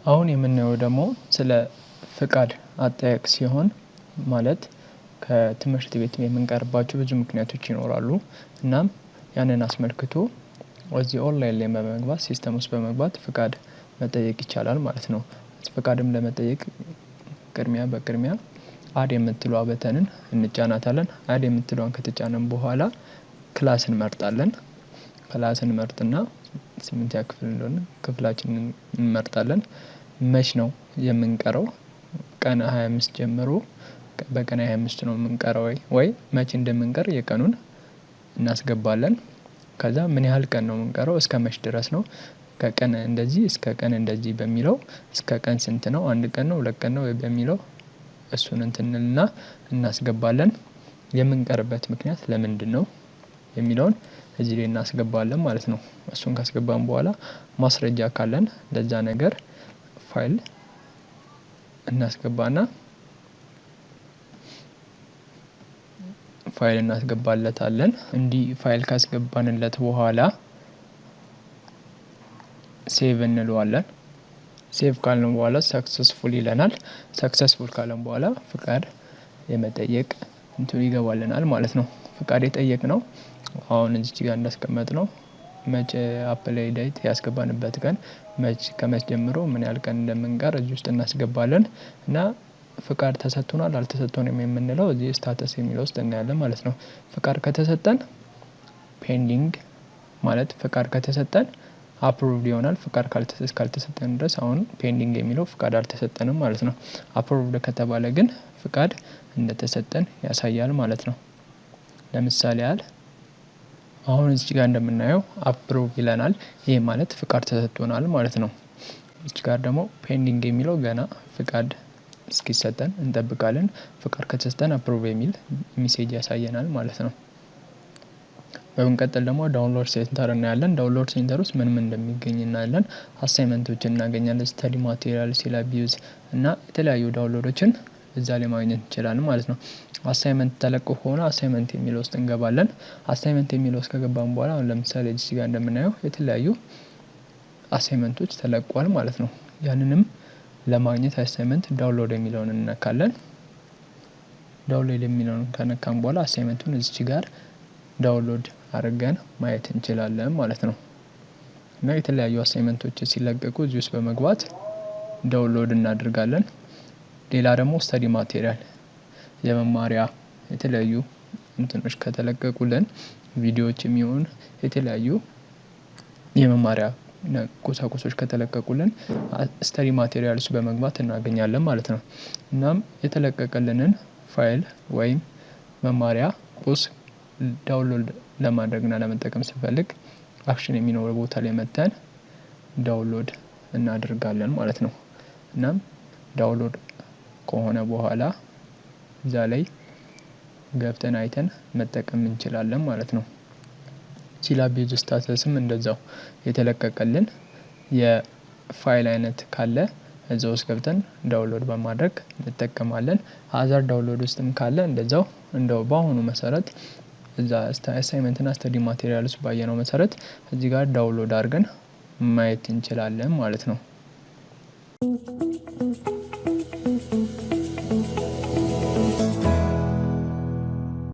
አሁን የምናየው ደግሞ ስለ ፍቃድ አጠያየቅ ሲሆን ማለት ከትምህርት ቤት የምንቀርባቸው ብዙ ምክንያቶች ይኖራሉ። እናም ያንን አስመልክቶ እዚህ ኦንላይን ላይ በመግባት ሲስተም ውስጥ በመግባት ፍቃድ መጠየቅ ይቻላል ማለት ነው። ፍቃድም ለመጠየቅ በቅድሚያ አድ የምትለዋ በተንን እንጫናታለን። አድ የምትለዋን ከተጫነን በኋላ ክላስ እንመርጣለን። ክላስን እንመርጥና 8ኛ ክፍል እንደሆነ ክፍላችንን እንመርጣለን። መች ነው የምንቀረው? ቀን 25 ጀምሮ በቀን 25 ነው የምንቀረው ወይ መቼ እንደምንቀር የቀኑን እናስገባለን። ከዛ ምን ያህል ቀን ነው የምንቀረው? እስከ መች ድረስ ነው? ከቀን እንደዚህ እስከ ቀን እንደዚህ በሚለው እስከ ቀን ስንት ነው? 1 ቀን ነው 2 ቀን ነው በሚለው እሱን እንልና እናስገባለን። የምንቀርበት ምክንያት ለምንድነው የሚለውን እዚህ ላይ እናስገባለን ማለት ነው። እሱን ካስገባን በኋላ ማስረጃ ካለን ለዛ ነገር ፋይል እናስገባና ፋይል እናስገባለታለን። እንዲህ ፋይል ካስገባንለት በኋላ ሴቭ እንለዋለን። ሴቭ ካልን በኋላ ሰክሰስፉል ይለናል። ሰክሰስፉል ካልን በኋላ ፍቃድ የመጠየቅ እንትኑ ይገባልናል ማለት ነው። ፍቃድ የጠየቅነው አሁን እዚህ ጋር እንዳስቀመጥነው መቼ አፕላይ ዴት ያስገባንበት ቀን ከመቼ ጀምሮ ምን ያህል ቀን እንደምንቀር እዚህ ውስጥ እናስገባለን እና ፍቃድ ተሰጥቶናል አልተሰጠንም የምንለው እዚህ ስታተስ የሚለው ውስጥ እናያለን ማለት ነው። ፍቃድ ከተሰጠን ፔንዲንግ ማለት ፍቃድ ከተሰጠን አፕሩቭድ ይሆናል። ፍቃድ ካልተሰጠን ድረስ አሁን ፔንዲንግ የሚለው ፍቃድ አልተሰጠንም ማለት ነው። አፕሩቭድ ከተባለ ግን ፍቃድ እንደተሰጠን ያሳያል ማለት ነው። ለምሳሌ አሁን እዚህ ጋር እንደምናየው አፕሩቭ ይለናል። ይሄ ማለት ፍቃድ ተሰጥቶናል ማለት ነው። እዚህ ጋር ደግሞ ፔንዲንግ የሚለው ገና ፍቃድ እስኪሰጠን እንጠብቃለን። ፍቃድ ከተሰጠን አፕሩቭ የሚል ሜሴጅ ያሳየናል ማለት ነው። በመቀጠል ደግሞ ዳውንሎድ ሴንተር እናያለን። ዳውንሎድ ሴንተር ውስጥ ምን እንደሚገኝ እናያለን። አሳይመንቶችን እናገኛለን። ስተዲ ማቴሪያል፣ ሲላቢዩስ እና የተለያዩ ዳውንሎዶችን እዛ ላይ ማግኘት እንችላለን ማለት ነው። አሳይመንት ተለቆ ከሆነ አሳይመንት የሚለው ውስጥ እንገባለን። አሳይመንት የሚለው ውስጥ ከገባን በኋላ አሁን ለምሳሌ እዚህ ጋር እንደምናየው የተለያዩ አሳይመንቶች ተለቋል ማለት ነው። ያንንም ለማግኘት አሳይመንት ዳውንሎድ የሚለውን እንነካለን። ዳውንሎድ የሚለውን ከነካን በኋላ አሳይመንቱን እዚህ ጋር ዳውንሎድ አድርገን ማየት እንችላለን ማለት ነው። እና የተለያዩ አሳይመንቶች ሲለቀቁ እዚህ ውስጥ በመግባት ዳውንሎድ እናደርጋለን። ሌላ ደግሞ ስተዲ ማቴሪያል የመማሪያ የተለያዩ እንትኖች ከተለቀቁልን ቪዲዮዎችም ይሁን የተለያዩ የመማሪያ ቁሳቁሶች ከተለቀቁልን ስተዲ ማቴሪያል ውስጥ በመግባት እናገኛለን ማለት ነው። እናም የተለቀቀልንን ፋይል ወይም መማሪያ ቁስ ዳውንሎድ ለማድረግና ለመጠቀም ስንፈልግ አክሽን የሚኖረው ቦታ ላይ መተን ዳውንሎድ እናደርጋለን ማለት ነው። እናም ዳውንሎድ ከሆነ በኋላ እዛ ላይ ገብተን አይተን መጠቀም እንችላለን ማለት ነው። ሲላቢዩስ ስታተስም እንደዛው የተለቀቀልን የፋይል አይነት ካለ እዛ ውስጥ ገብተን ዳውንሎድ በማድረግ እንጠቀማለን። አዘር ዳውንሎድ ውስጥም ካለ እንደዛው በአሁኑ መሰረት እዛ አሳይመንት እና ስተዲ ማቴሪያል ውስጥ ባየነው መሰረት እዚህ ጋር ዳውንሎድ አድርገን ማየት እንችላለን ማለት ነው።